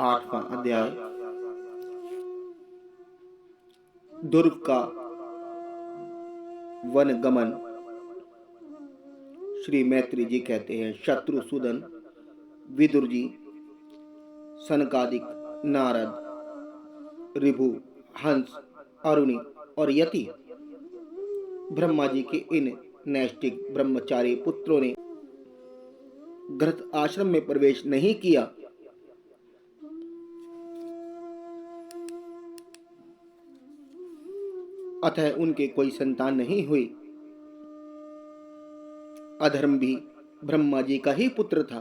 8वां अध्याय। ध्रुव का वन गमन। श्री मैत्री जी कहते हैं, शत्रुसूदन, विदुर जी, सनकादिक, नारद, ऋभु, हंस, अरुणि और यति, ब्रह्मा जी के इन नैष्टिक ब्रह्मचारी पुत्रों ने गृहस्थ आश्रम में प्रवेश नहीं किया। अतः उनके कोई संतान नहीं हुई। अधर्म भी ब्रह्मा जी का ही पुत्र था।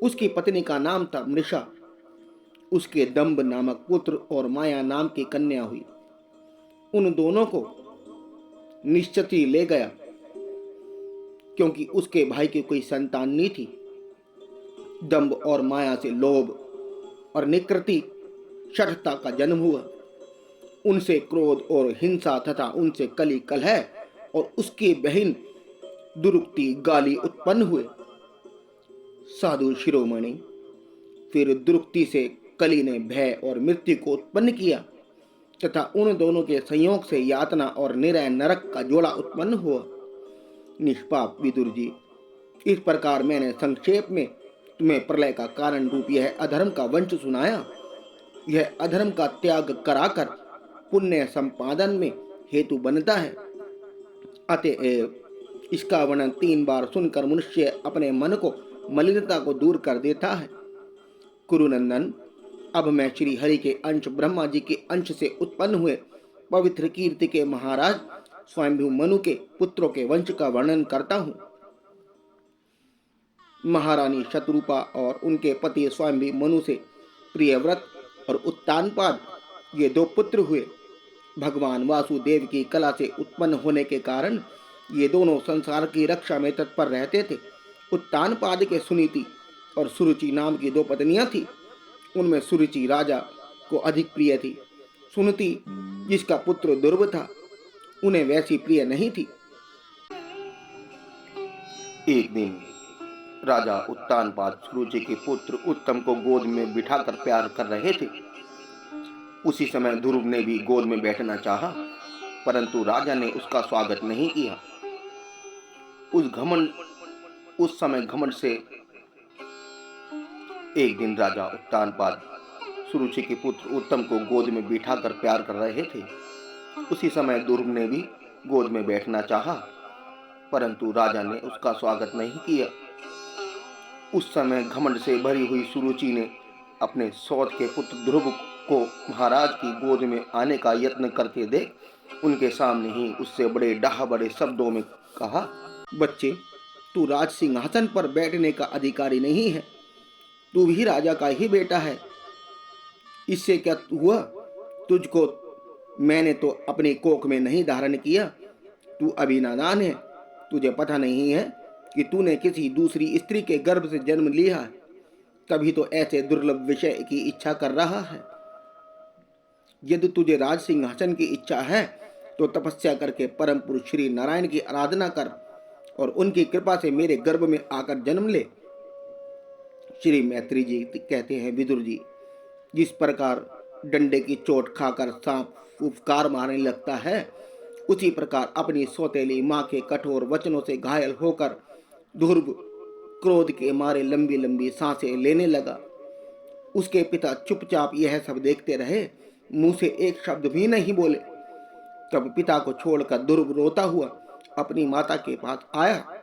उसकी पत्नी का नाम था मृषा। उसके दंभ नामक पुत्र और माया नाम की कन्या हुई। उन दोनों को निश्चती ले गया, क्योंकि उसके भाई की कोई संतान नहीं थी। दंभ और माया से लोभ और निकृति शठता का जन्म हुआ। उनसे क्रोध और हिंसा तथा उनसे कली कलह और उसकी बहन दुरुक्ति गाली उत्पन्न हुए। साधु शिरोमणि, फिर दुरुक्ति से कली ने भय और मृत्यु को उत्पन्न किया तथा उन दोनों के संयोग से यातना और निरय नरक का जोड़ा उत्पन्न हुआ। निष्पाप विदुर जी, इस प्रकार मैंने संक्षेप में तुम्हें प्रलय का कारण रूप यह अधर्म का वंश सुनाया। यह अधर्म का त्याग कराकर पुण्य संपादन में हेतु बनता है। अतएव इसका वर्णन 3 बार सुनकर मनुष्य अपने मन को मलिनता को दूर कर देता है। कुरुनंदन, अब मैं श्री हरि के अंश ब्रह्मा जी के अंश से उत्पन्न हुए पवित्र कीर्ति के महाराज स्वयंभू मनु के पुत्रों के वंश का वर्णन करता हूँ। महारानी शत्रुपा और उनके पति स्वयंभू मनु से प्रियव्रत और उत्तानपाद ये 2 पुत्र हुए। भगवान वासुदेव की कला से उत्पन्न होने के कारण ये दोनों संसार की रक्षा में तत्पर रहते थे। उत्तानपाद के सुनीति और सुरुचि नाम की 2 पत्नियां थी। उनमें सुरुचि राजा को अधिक प्रिय थी। सुनीति, जिसका पुत्र ध्रुव था, उन्हें वैसी प्रिय नहीं थी। एक दिन राजा उत्तानपाद सुरुचि के पुत्र उत्तम को गोद में बिठाकर प्यार कर रहे थे। उसी समय ध्रुव ने भी गोद में बैठना चाहा, परंतु राजा ने उसका स्वागत नहीं किया। उस समय घमंड से एक दिन राजा उत्तानपाद सुरुचि के पुत्र उत्तम को गोद में बिठाकर प्यार कर रहे थे। उसी समय ध्रुव ने भी गोद में बैठना चाहा, परंतु राजा ने उसका स्वागत नहीं किया। उस समय घमंड से भरी हुई सुरुचि ने अपने सौत के पुत्र ध्रुव को महाराज की गोद में आने का यत्न करते देख उनके सामने ही उससे बड़े शब्दों में कहा, बच्चे, तू राज सिंहासन पर बैठने का अधिकारी नहीं है। तू भी राजा का ही बेटा है। इससे क्या हुआ? तुझको मैंने तो अपनी कोख में नहीं धारण किया। तू अभी नादान है। तुझे पता नहीं है कि तूने किसी दूसरी स्त्री के गर्भ से जन्म लिया है, तभी तो ऐसे दुर्लभ विषय की इच्छा कर रहा है। यदि तुझे राज सिंहासन की इच्छा है तो तपस्या करके परम पुरुष श्री नारायण की आराधना कर और उनकी कृपा से मेरे गर्भ में आकर जन्म ले। श्री मैत्री जी कहते हैं, विदुर जी, जिस प्रकार डंडे की चोट खाकर सांप फुफकार मारने लगता है, उसी प्रकार अपनी सौतेली माँ के कठोर वचनों से घायल होकर ध्रुव क्रोध के मारे लंबी लंबी सांसें लेने लगा। उसके पिता चुपचाप यह सब देखते रहे, मुंह से एक शब्द भी नहीं बोले। तब पिता को छोड़कर ध्रुव रोता हुआ अपनी माता के पास आया।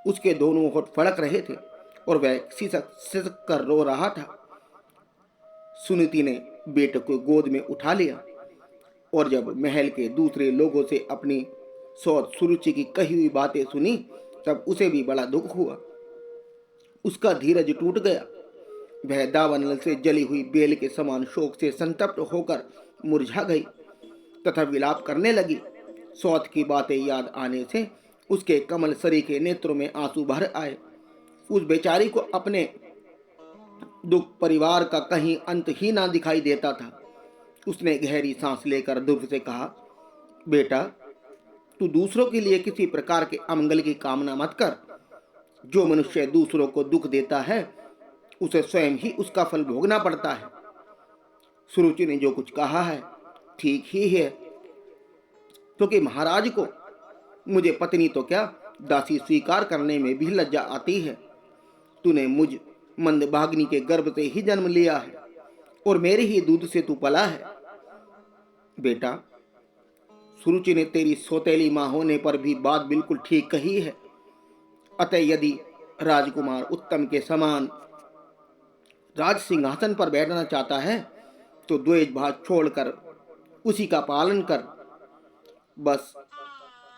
उसके दोनों होठ फड़क रहे थे और वह सिसक सिसक कर रो रहा था। सुनीति ने बेटे को गोद में उठा लिया और जब महल के दूसरे लोगों से अपनी सौत सुरुचि की कही हुई बातें सुनी, तब उसे भी बड़ा दुख हुआ। उसका धीरज टूट गया। वह दावानल से जली हुई बेल के समान शोक से संतप्त होकर मुरझा गई तथा विलाप करने लगी। सौत की बातें याद आने से उसके कमल सरी के नेत्रों में आंसू भर आए। उस बेचारी को अपने दुख परिवार का कहीं अंत ही ना दिखाई देता था। उसने गहरी सांस लेकर ध्रुव से कहा, बेटा, तू दूसरों के लिए किसी प्रकार के अमंगल की कामना मत कर। जो मनुष्य दूसरों को दुख देता है उसे स्वयं ही उसका फल भोगना पड़ता है। सुरुचि ने जो कुछ कहा है ठीक ही है, क्योंकि महाराज को मुझे पत्नी तो क्या दासी स्वीकार करने में भी लज्जा आती है। तूने मुझ मंदभागिनी के गर्भ से ही जन्म लिया है और मेरे ही दूध से तू पला है। बेटा, सुरुचि ने तेरी सौतेली मां होने पर भी बात बिल्कुल ठीक कही है। अतः यदि राजकुमार उत्तम के समान राज सिंहासन पर बैठना चाहता है तो द्वेष भाव छोड़कर उसी का पालन कर। बस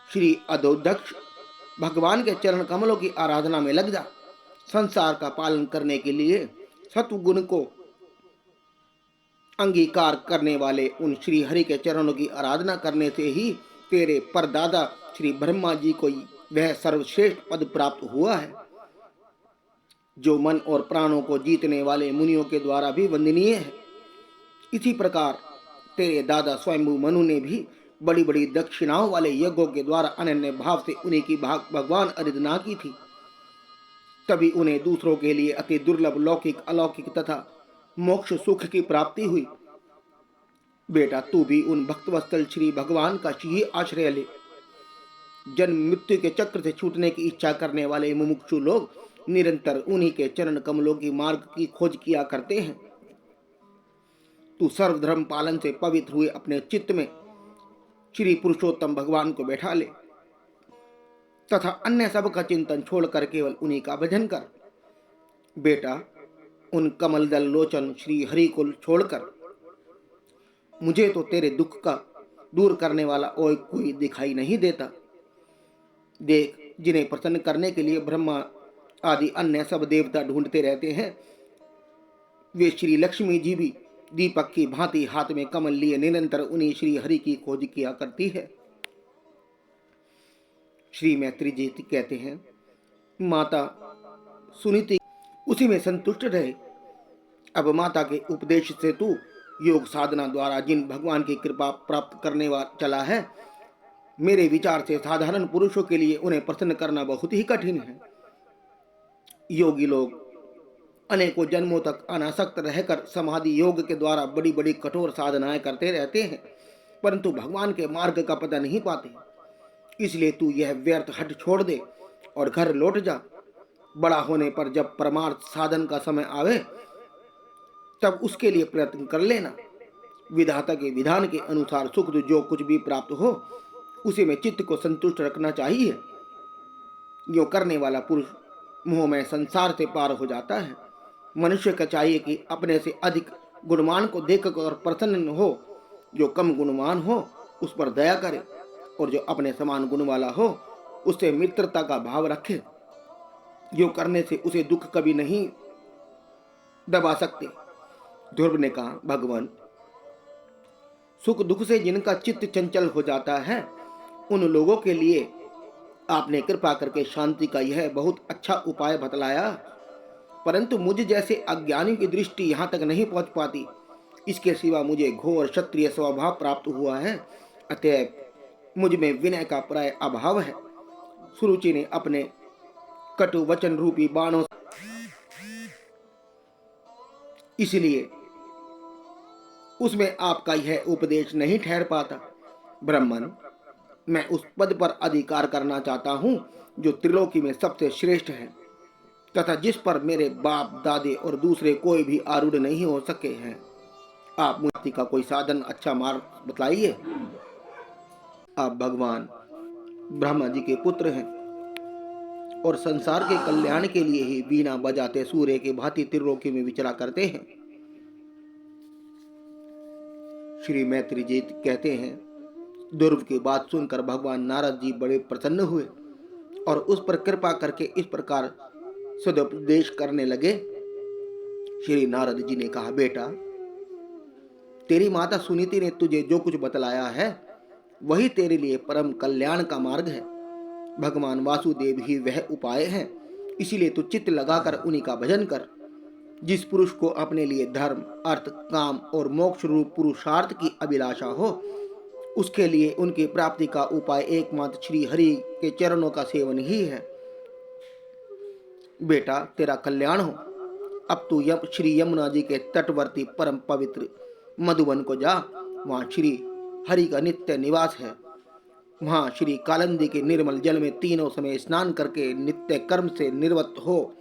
श्री अधोदक्ष भगवान के चरण कमलों की आराधना में लग जा। संसार का पालन करने के लिए सत्व गुण को अंगीकार करने वाले उन श्री हरि के चरणों की आराधना करने से ही तेरे परदादा श्री ब्रह्मा जी को वह सर्वश्रेष्ठ पद प्राप्त हुआ है, जो मन और प्राणों को जीतने वाले मुनियों के द्वारा भी वंदनीय है। इसी प्रकार तेरे दादा स्वयंभू मनु ने भी बड़ी बड़ी दक्षिणाओं वाले यज्ञों के द्वारा अनन्य भाव से उन्हीं की भगवान आराधना की थी। तभी उन्हें दूसरों के लिए अति दुर्लभ लौकिक अलौकिक तथा मोक्ष सुख की प्राप्ति हुई। बेटा, तू भी उन भक्तवत्सल श्री भगवान का ही आश्रय ले। जन्म मृत्यु के चक्र से छूटने की इच्छा करने वाले मुमुक्षु लोग निरंतर उन्हीं के चरण कमलों की मार्ग की खोज किया करते हैं। तू सर्वधर्म पालन से पवित्र हुए अपने चित्त में श्री पुरुषोत्तम भगवान को बैठा ले तथा अन्य सब का चिंतन छोड़कर केवल उन्हीं का भजन कर। बेटा, उन कमल दल लोचन श्री हरि को छोड़कर मुझे तो तेरे दुख का दूर करने वाला और कोई दिखाई नहीं देता। देख, जिन्हें प्रसन्न करने के लिए ब्रह्मा आदि अन्य सब देवता ढूंढते रहते हैं, वे श्री लक्ष्मी जी भी दीपक की भांति हाथ में कमल लिए निरंतर उन्हीं श्री हरि की खोज किया करती है। श्री मैत्री जी कहते हैं, माता सुनीति उसी में संतुष्ट रहे। अब माता के उपदेश से तू योग साधना द्वारा जिन भगवान की कृपा प्राप्त करने वाला चला है, मेरे विचार से साधारण पुरुषों के लिए उन्हें प्रसन्न करना बहुत ही कठिन है। योगी लोग अनेकों जन्मों तक अनासक्त रहकर समाधि योग के द्वारा बड़ी बड़ी कठोर साधनाएं करते रहते हैं, परंतु भगवान के मार्ग का पता नहीं पाते। इसलिए तू यह व्यर्थ हट छोड़ दे और घर लौट जा। बड़ा होने पर जब परमार्थ साधन का समय आवे तब उसके लिए प्रयत्न कर लेना। विधाता के विधान के अनुसार सुख जो कुछ भी प्राप्त हो उसी में चित्त को संतुष्ट रखना चाहिए। यो करने वाला पुरुष मोह में संसार से पार हो जाता है। मनुष्य का चाहिए कि अपने से अधिक गुणवान को देखकर प्रसन्न हो। जो कम गुणवान हो उस पर दया करे और जो अपने समान गुण वाला हो उससे मित्रता का भाव रखे। जो करने से उसे दुख कभी नहीं दबा सकते। ध्रुव ने कहा, भगवान, सुख दुख से जिनका चित्त चंचल हो जाता है उन लोगों के लिए आपने कृपा करके शांति का यह बहुत अच्छा उपाय बतलाया, परंतु मुझ जैसे अज्ञानी की दृष्टि यहाँ तक नहीं पहुँच पाती। इसके सिवा मुझे घोर क्षत्रिय स्वभाव प्राप्त हुआ है, अतएव मुझ में विनय का प्राय अभाव है। सुरुचि ने अपने कटु वचन रूपी बाणों इसलिए उसमें आपका यह उपदेश नहीं ठहर पाता। ब्राह्मण, मैं उस पद पर अधिकार करना चाहता हूँ जो त्रिलोकी में सबसे श्रेष्ठ है तथा जिस पर मेरे बाप दादे और दूसरे कोई भी आरूढ़ नहीं हो सके हैं। आप मुक्ति का कोई साधन अच्छा मार्ग बतलाइए। आप भगवान ब्रह्मा जी के पुत्र हैं और संसार के कल्याण के लिए ही बीना बजाते सूर्य के भांति त्रिलोकी में विचरा करते हैं। श्री मैत्री जी कहते हैं, ध्रुव की बात सुनकर भगवान नारद जी बड़े प्रसन्न हुए और उस पर कृपा करके इस प्रकार सदुपदेश करने लगे। श्री नारद जी ने कहा, बेटा, तेरी माता सुनीति ने तुझे जो कुछ बतलाया है वही तेरे लिए परम कल्याण का मार्ग है। भगवान वासुदेव ही वह उपाय है, इसीलिए तू चित्त लगाकर उन्हीं का भजन कर। जिस पुरुष को अपने लिए धर्म, अर्थ, काम और मोक्ष रूप पुरुषार्थ की अभिलाषा हो उसके लिए उनकी प्राप्ति का उपाय एकमात्र श्री हरि के चरणों का सेवन ही है। बेटा, तेरा कल्याण हो। अब तू श्री यमुना जी के तटवर्ती परम पवित्र मधुवन को जा। वहाँ श्री हरि का नित्य निवास है। वहाँ श्री कालिंदी के निर्मल जल में तीनों समय स्नान करके नित्य कर्म से निवृत्त हो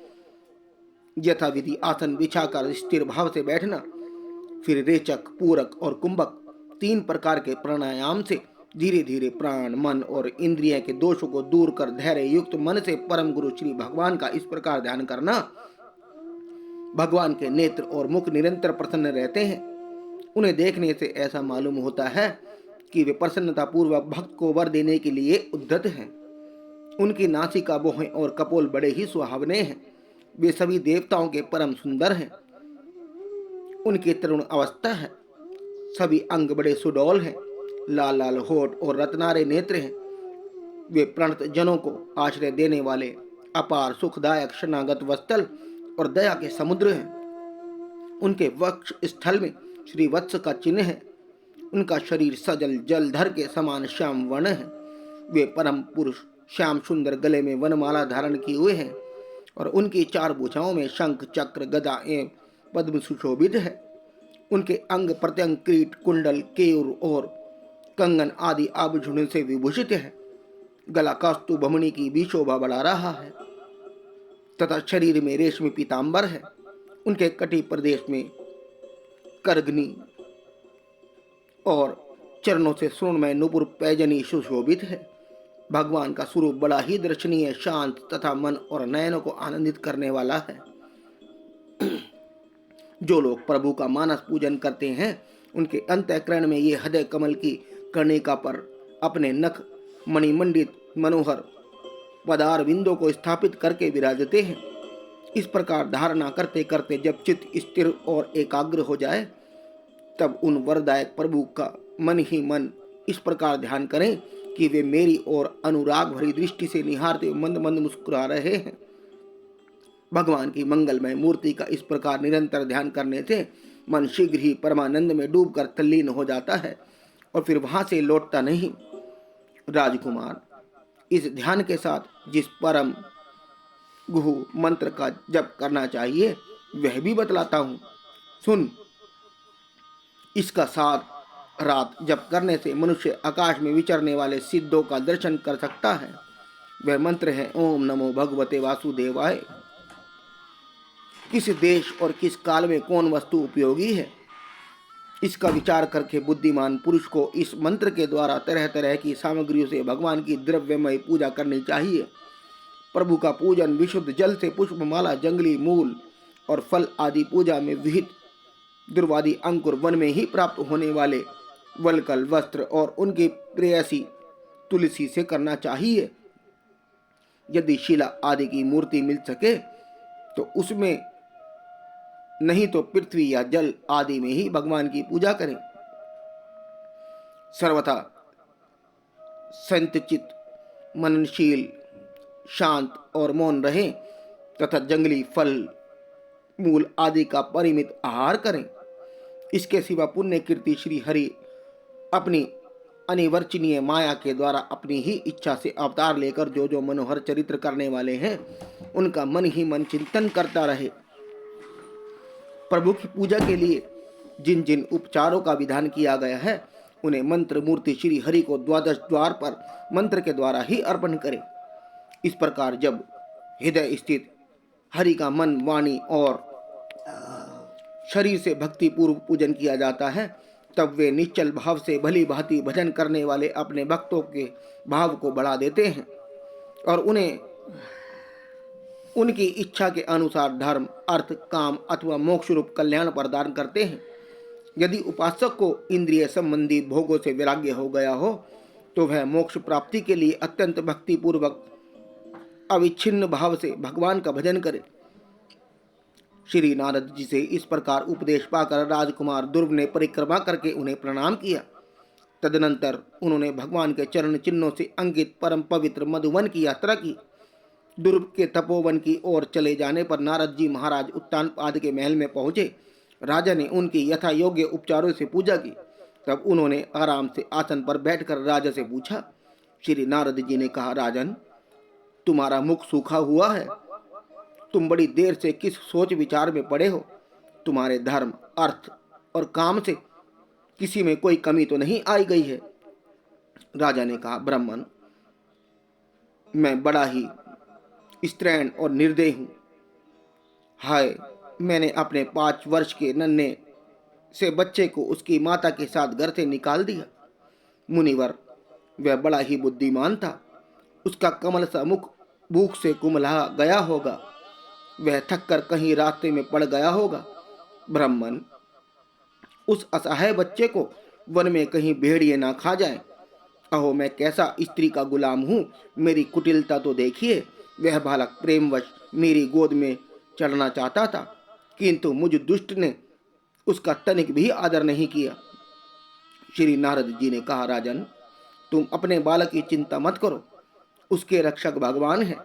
यथाविधि आसन बिछाकर स्थिर भाव से बैठना। फिर रेचक, पूरक और कुंभक 3 प्रकार के प्राणायाम से धीरे धीरे प्राण, मन और इंद्रिय के दोषों को दूर कर धैर्य युक्त मन से परम गुरु श्री भगवान का इस प्रकार ध्यान करना। भगवान के नेत्र और मुख निरंतर प्रसन्न रहते हैं। उन्हें देखने से ऐसा मालूम होता है कि वे प्रसन्नता पूर्वक भक्त को वर देने के लिए उद्यत हैं। उनकी नासिका, भौहें और कपोल बड़े ही सुहावने हैं। वे सभी देवताओं के परम सुंदर हैं। उनकी तरुण अवस्था है। सभी अंग बड़े सुडौल हैं। लाल लाल होठ और रत्नारे नेत्र हैं। वे प्रणत जनों को आश्रय देने वाले अपार सुखदायक शरणागत वत्सल और दया के समुद्र हैं। उनके वक्ष स्थल में श्री वत्स का चिन्ह है। उनका शरीर सजल जलधर के समान श्याम वर्ण है। वे परम पुरुष श्याम सुंदर गले में वनमाला धारण किए हुए हैं और उनकी 4 भुजाओं में शंख, चक्र, गदा एवं पद्म सुशोभित है। उनके अंग प्रत्यंग कीट, कुंडल, केयूर और कंगन आदि आभूषणों से विभूषित है। गला कास्तु भमणी की भी शोभा बढ़ा रहा है तथा शरीर में रेशमी पीतांबर है। उनके कटी प्रदेश में करगनी और चरणों से सुवर्णमय नुपुर पैजनी सुशोभित है। भगवान का स्वरूप बड़ा ही दर्शनीय, शांत तथा मन और नयनों को आनंदित करने वाला है। जो लोग प्रभु का मानस पूजन करते हैं उनके अंतःकरण में ये हृदय कमल की कर्णिका पर अपने नख मणिमंडित मनोहर पदार बिंदु को स्थापित करके विराजते हैं। इस प्रकार धारणा करते करते जब चित्त स्थिर और एकाग्र हो जाए तब उन वरदायक प्रभु का मन ही मन इस प्रकार ध्यान करें कि वे मेरी ओर अनुराग भरी दृष्टि से निहारते हुए मंद मंद मुस्कुरा रहे हैं। भगवान की मंगलमय मूर्ति का इस प्रकार निरंतर ध्यान करने से मन शीघ्र ही परमानंद में डूबकर तल्लीन हो जाता है और फिर वहां से लौटता नहीं। राजकुमार, इस ध्यान के साथ जिस परम गुहु मंत्र का जप करना चाहिए वह भी बतलाता हूं, सुन। इसका सार रात जप करने से मनुष्य आकाश में विचरने वाले सिद्धों का दर्शन कर सकता है। वह मंत्र है ओम नमो भगवते वासुदेवाय। किस देश और किस काल में कौन वस्तु उपयोगी है, इसका विचार करके बुद्धिमान पुरुष को इस मंत्र के द्वारा तरह तरह की सामग्रियों से भगवान की द्रव्यमय पूजा करनी चाहिए। प्रभु का पूजन विशुद्ध जल से पुष्पमाला, जंगली मूल और फल आदि पूजा में विहित दुर्वादी अंकुर वन में ही प्राप्त होने वाले वलकल वस्त्र और उनकी प्रेयसी तुलसी से करना चाहिए। यदि शिला आदि की मूर्ति मिल सके तो उसमें, नहीं तो पृथ्वी या जल आदि में ही भगवान की पूजा करें। सर्वथा संतचित, मननशील, शांत और मौन रहें तथा जंगली फल, मूल आदि का परिमित आहार करें। इसके सिवा पुण्य कीर्ति श्री हरि अपनी अनिवर्चनीय माया के द्वारा अपनी ही इच्छा से अवतार लेकर जो जो मनोहर चरित्र करने वाले हैं उनका मन ही मन चिंतन करता रहे। प्रभु की पूजा के लिए जिन जिन उपचारों का विधान किया गया है उन्हें मंत्र मूर्ति श्री हरि को द्वादश द्वार पर मंत्र के द्वारा ही अर्पण करें। इस प्रकार जब हृदय स्थित हरि का मन, वाणी और शरीर से भक्ति पूर्व पूजन किया जाता है तब वे निश्चल भाव से भली भांति भजन करने वाले अपने भक्तों के भाव को बढ़ा देते हैं और उन्हें उनकी इच्छा के अनुसार धर्म, अर्थ, काम अथवा मोक्ष रूप कल्याण प्रदान करते हैं। यदि उपासक को इंद्रिय संबंधी भोगों से वैराग्य हो गया हो तो वह मोक्ष प्राप्ति के लिए अत्यंत भक्ति पूर्वक अविच्छिन्न भाव से भगवान का भजन करे। श्री नारद जी से इस प्रकार उपदेश पाकर राजकुमार ध्रुव ने परिक्रमा करके उन्हें प्रणाम किया। तदनंतर उन्होंने भगवान के चरण चिन्हों से अंकित परम पवित्र मधुवन की यात्रा की। ध्रुव के तपोवन की ओर चले जाने पर नारद जी महाराज उत्तानपाद के महल में पहुंचे। राजा ने उनकी यथा योग्य उपचारों से पूजा की। तब उन्होंने आराम से आसन पर बैठकर राजा से पूछा। श्री नारद जी ने कहा, राजन, तुम्हारा मुख सूखा हुआ है, तुम बड़ी देर से किस सोच विचार में पड़े हो? तुम्हारे धर्म, अर्थ और काम से किसी में कोई कमी तो नहीं आई गई है? राजा ने कहा, ब्राह्मण, मैं बड़ा ही स्त्रैण और निर्दयी हूं। हाय, मैंने अपने 5 वर्ष के नन्हे से बच्चे को उसकी माता के साथ घर से निकाल दिया। मुनिवर, वह बड़ा ही बुद्धिमान था। उसका कमल सा मुख भूख से कुमला गया होगा। वह थक कर कहीं रास्ते में पड़ गया होगा। ब्राह्मण, उस असहाय बच्चे को वन में कहीं भेड़िए ना खा जाए। अहो, मैं कैसा स्त्री का गुलाम हूँ। मेरी कुटिलता तो देखिए। वह बालक प्रेमवश मेरी गोद में चढ़ना चाहता था, किंतु मुझ दुष्ट ने उसका तनिक भी आदर नहीं किया। श्री नारद जी ने कहा, राजन, तुम अपने बालक की चिंता मत करो। उसके रक्षक भगवान हैं।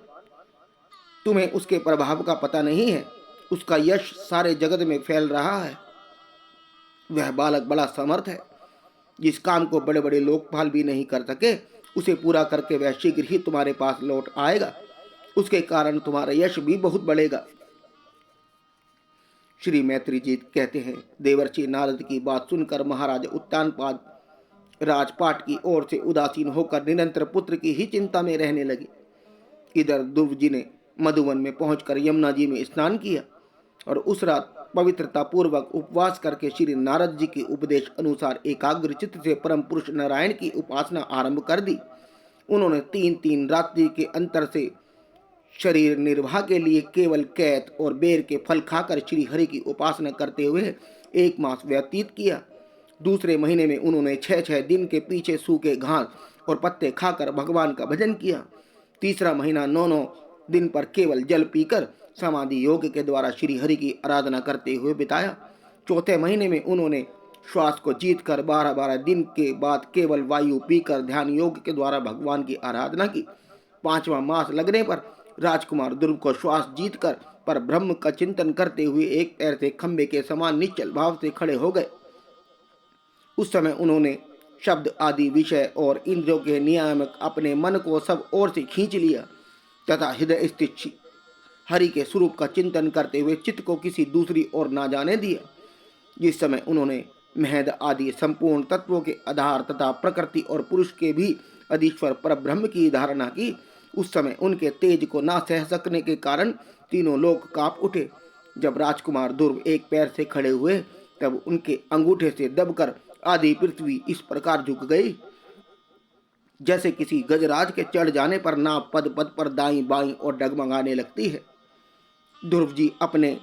तुम्हें उसके प्रभाव का पता नहीं है। उसका यश सारे जगत में फैल रहा है। वह बालक बड़ा समर्थ है। जिस काम को बड़े बड़े लोकपाल भी नहीं कर सके, उसे पूरा करके वह शीघ्र ही तुम्हारे पास लौट आएगा। उसके कारण तुम्हारा यश भी बहुत बढ़ेगा। श्री मैत्री जी कहते हैं, देवर्षि नारद की बात सुनकर महाराज उत्तानपाद राजपाट की ओर से उदासीन होकर निरंतर पुत्र की ही चिंता में रहने लगे। इधर ध्रुव जी ने मधुवन में पहुंचकर यमुना जी में स्नान किया और उस रात पवित्रता पूर्वक उपवास करके श्री नारद जी के उपदेश अनुसार एकाग्र चित्त से परम पुरुष नारायण की उपासना आरंभ कर दी। उन्होंने 3-3 रात्रि के अंतर से शरीर निर्वाह के लिए केवल कैत और बेर के फल खाकर श्री हरि की उपासना करते हुए 1 मास व्यतीत किया। दूसरे महीने में उन्होंने 6-6 दिन के पीछे सूखे घास और पत्ते खाकर भगवान का भजन किया। तीसरा महीना 9-9 दिन पर केवल जल पीकर समाधि योग के द्वारा श्री हरि की आराधना करते हुए बिताया। चौथे महीने में उन्होंने श्वास को जीतकर 12-12 दिन के बाद केवल वायु पीकर ध्यान योग के द्वारा भगवान की आराधना की। 5वां मास लगने पर राजकुमार ध्रुव को श्वास जीतकर पर ब्रह्म का चिंतन करते हुए एक पैर से खंबे के समान निश्चल भाव से खड़े हो गए। उस समय उन्होंने शब्द आदि विषय और इंद्रियों के नियामक अपने मन को सब ओर से खींच लिया तथा हृदय स्थित हरि के स्वरूप का चिंतन करते हुए चित्त को किसी दूसरी ओर ना जाने दिया। जिस समय उन्होंने महद आदि संपूर्ण तत्वों के आधार तथा प्रकृति और पुरुष के भी अधीश्वर पर ब्रह्म की धारणा की, उस समय उनके तेज को ना सह सकने के कारण तीनों लोग कांप उठे। जब राजकुमार ध्रुव एक पैर से खड़े हुए, तब उनके अंगूठे से दबकर आधी पृथ्वी इस प्रकार झुक गई जैसे किसी गजराज के चढ़ जाने पर नाव पद पद पर दाईं बाईं और डगमगाने लगती है। ध्रुव जी अपने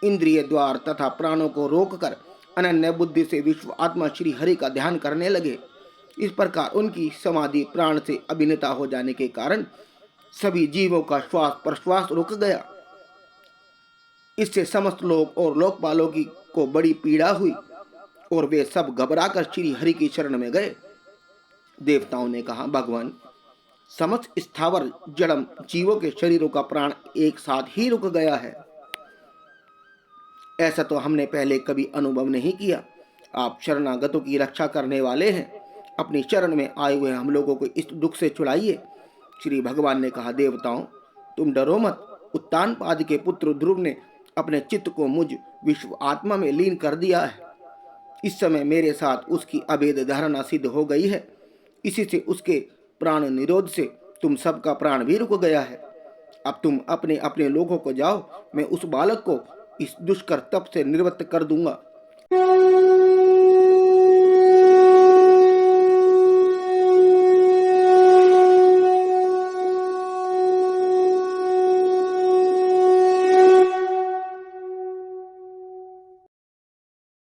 इंद्रिय द्वार तथा प्राणों को रोककर अनन्य बुद्धि से विश्व आत्मा श्री हरि का ध्यान करने लगे। इस प्रकार उनकी समाधि प्राण से अभिन्नता हो जाने के कारण सभी जीवों का श्वास प्रश्वास रुक गया। इससे समस्त लोग और लोकपालों की को बड़ी पीड़ा हुई और वे सब घबराकर श्री हरि की शरण में गए। देवताओं ने कहा, भगवान, समस्त स्थावर जड़म जीवों के शरीरों का प्राण एक साथ ही रुक गया है। ऐसा तो हमने पहले कभी अनुभव नहीं किया। आप शरणागतों की रक्षा करने वाले हैं। अपनी शरण में आए हुए हम लोगों को इस दुख से छुड़ाइए। श्री भगवान ने कहा, देवताओं, तुम डरो मत। उत्तानपाद के पुत्र ध्रुव ने अपने चित्त को मुझ विश्व आत्मा में लीन कर दिया है। इस समय मेरे साथ उसकी अभेद धारणा सिद्ध हो गई है। इसी से उसके प्राण निरोध से तुम सबका प्राण भी रुक गया है। अब तुम अपने अपने लोगों को जाओ। मैं उस बालक को इस दुष्कर तप से निवृत्त कर दूंगा।